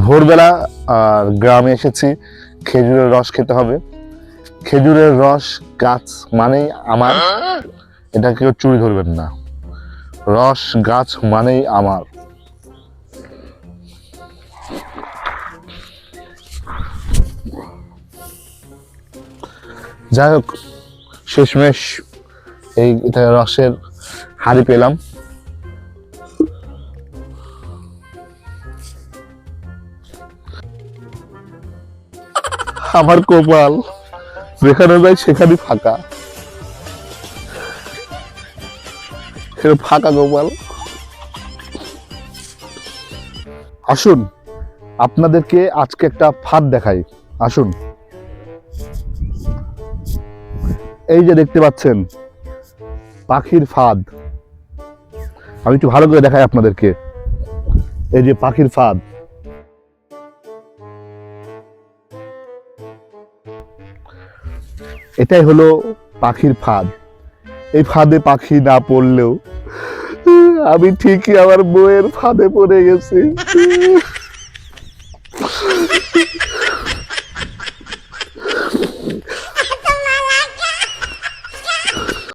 ভোরবেলা আর গ্রামে এসেছি, খেজুরের রস খেতে হবে। খেজুরের রস গাছ মানেই আমার, এটা কেউ চুরি ধরবেন না। রস গাছ মানেই আমার। যাই হোক, শেষমেশ এই রসের হাঁড়ি পেলাম। আমার কপাল যেখানে যায় সেখানে ফাঁকা, ফাঁকা কপাল। আসুন আপনাদেরকে আজকে একটা ফাঁদ দেখাই। আসুন, এই যে দেখতে পাচ্ছেন পাখির ফাঁদ, আমি একটু ভালো করে দেখাই আপনাদেরকে। এই যে পাখির ফাঁদ, এটাই হলো পাখির ফাঁদ। এই ফাঁদে পাখি না পড়লেও আমি ঠিকই আমার বউয়ের ফাঁদে পড়ে গেছি।